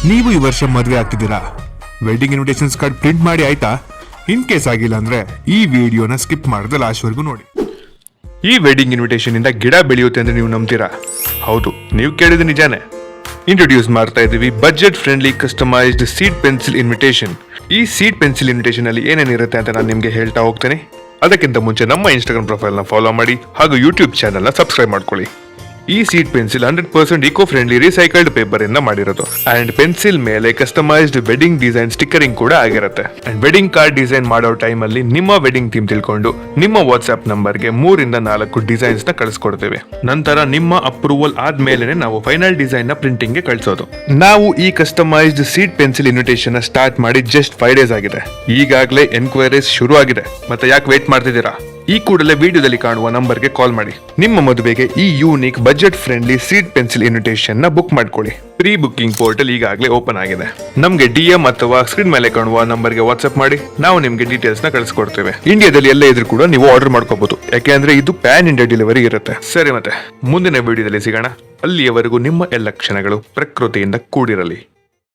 ನೀವು ಈ ವರ್ಷ ಮದುವೆ ಆಗ್ತಿದ್ದೀರಾ? ವೆಡ್ಡಿಂಗ್ ಇನ್ವಿಟೇಷನ್ಸ್ ಕಾರ್ಡ್ ಪ್ರಿಂಟ್ ಮಾಡಿ ಆಯ್ತಾ? ಇನ್ ಕೇಸ್ ಆಗಿಲ್ಲ ಅಂದ್ರೆ ಈ ವಿಡಿಯೋನ ಸ್ಕಿಪ್ ಮಾಡದೆ ಲಾಸ್ಟ್ ವರೆಗೂ ನೋಡಿ. ಈ ವೆಡ್ಡಿಂಗ್ ಇನ್ವಿಟೇಷನ್ ಇಂದ ಗಿಡ ಬೆಳೆಯುತ್ತೆ ಅಂದ್ರೆ ನೀವು ನಂಬ್ತೀರಾ? ಹೌದು, ನೀವು ಕೇಳಿದ ನಿಜಾನೇ. ಇಂಟ್ರೊಡ್ಯೂಸ್ ಮಾಡ್ತಾ ಇದೀವಿ budget friendly customised seed pencil invitation. ಈ ಸೀಡ್ ಪೆನ್ಸಿಲ್ ಇನ್ವಿಟೇಷನ್ ಅಲ್ಲಿ ಏನೇನಿರುತ್ತೆ ಅಂತ ನಾನು ನಿಮ್ಗೆ ಹೇಳ್ತಾ ಹೋಗ್ತೇನೆ. ಅದಕ್ಕಿಂತ ಮುಂಚೆ ನಮ್ಮ ಇನ್ಸ್ಟಾಗ್ರಾಮ್ ಪ್ರೊಫೈಲ್ ನ ಫಾಲೋ ಮಾಡಿ ಹಾಗೂ ಯೂಟ್ಯೂಬ್ ಚಾನೆಲ್ ನ ಸಬ್ಸ್ಕ್ರೈಬ್ ಮಾಡ್ಕೊಳ್ಳಿ. ಈ seed pencil 100% eco friendly recycled paper ಇಂದ ಮಾಡಿರೋದು. ಅಂಡ್ ಪೆನ್ಸಿಲ್ ಮೇಲೆ ಕಸ್ಟಮೈಸ್ಡ್ ವೆಡ್ಡಿಂಗ್ ಡಿಸೈನ್ ಸ್ಟಿಕ್ಕರಿಂಗ್ ಕೂಡ ಆಗಿರುತ್ತೆ. ಅಂಡ್ ವೆಡ್ಡಿಂಗ್ ಕಾರ್ಡ್ ಡಿಸೈನ್ ಮಾಡೋ ಟೈಮ್ ಅಲ್ಲಿ ನಿಮ್ಮ ವೆಡ್ಡಿಂಗ್ ಥೀಮ್ ತಿಳ್ಕೊಂಡು ನಿಮ್ಮ ವಾಟ್ಸ್ಆಪ್ ನಂಬರ್ಗೆ 3 ಇಂದ 4 ಡಿಸೈನ್ಸ್ ನ ಕಳಿಸ್ಕೊಡ್ತೇವೆ. ನಂತರ ನಿಮ್ಮ ಅಪ್ರೂವಲ್ ಆದ್ಮೇಲೆ ನಾವು ಫೈನಲ್ ಡಿಸೈನ್ ನ ಪ್ರಿಂಟಿಂಗ್ ಗೆ ಕಳಿಸೋದು. ನಾವು ಈ customised seed pencil invitation start ಮಾಡಿ ಜಸ್ಟ್ 5 ಡೇಸ್ ಆಗಿದೆ. ಈಗಾಗಲೇ ಎನ್ಕ್ವೈರೀಸ್ ಶುರು ಆಗಿದೆ. ಮತ್ತೆ ಯಾಕೆ ವೇಟ್ ಮಾಡ್ತಿದ್ದೀರಾ? ಈ ಕೂಡಲೇ ವಿಡಿಯೋದಲ್ಲಿ ಕಾಣುವ ನಂಬರ್ಗೆ ಕಾಲ್ ಮಾಡಿ ನಿಮ್ಮ ಮದುವೆಗೆ ಈ unique budget friendly seed pencil invitation ನ ಬುಕ್ ಮಾಡ್ಕೊಳ್ಳಿ. ಪ್ರೀ ಬುಕಿಂಗ್ ಪೋರ್ಟಲ್ ಈಗಾಗಲೇ ಓಪನ್ ಆಗಿದೆ. ನಮ್ಗೆ DM ಅಥವಾ ಸ್ಕ್ರೀನ್ ಮೇಲೆ ಕಾಣುವ ನಂಬರ್ಗೆ ವಾಟ್ಸ್ಆಪ್ ಮಾಡಿ ನಾವು ನಿಮ್ಗೆ ಡೀಟೇಲ್ಸ್ ನ ಕಳಿಸ್ಕೊಡ್ತೇವೆ. ಇಂಡಿಯಾದಲ್ಲಿ ಎಲ್ಲ ಇದ್ರೂ ಕೂಡ ನೀವು ಆರ್ಡರ್ ಮಾಡ್ಕೋಬಹುದು, ಯಾಕೆಂದ್ರೆ ಇದು ಪ್ಯಾನ್ ಇಂಡಿಯಾ ಡೆಲಿವರಿ ಇರುತ್ತೆ. ಸರಿ, ಮತ್ತೆ ಮುಂದಿನ ವಿಡಿಯೋದಲ್ಲಿ ಸಿಗೋಣ. ಅಲ್ಲಿಯವರೆಗೂ ನಿಮ್ಮ ಎಲ್ಲ ಕ್ಷಣಗಳು ಪ್ರಕೃತಿಯಿಂದ ಕೂಡಿರಲಿ.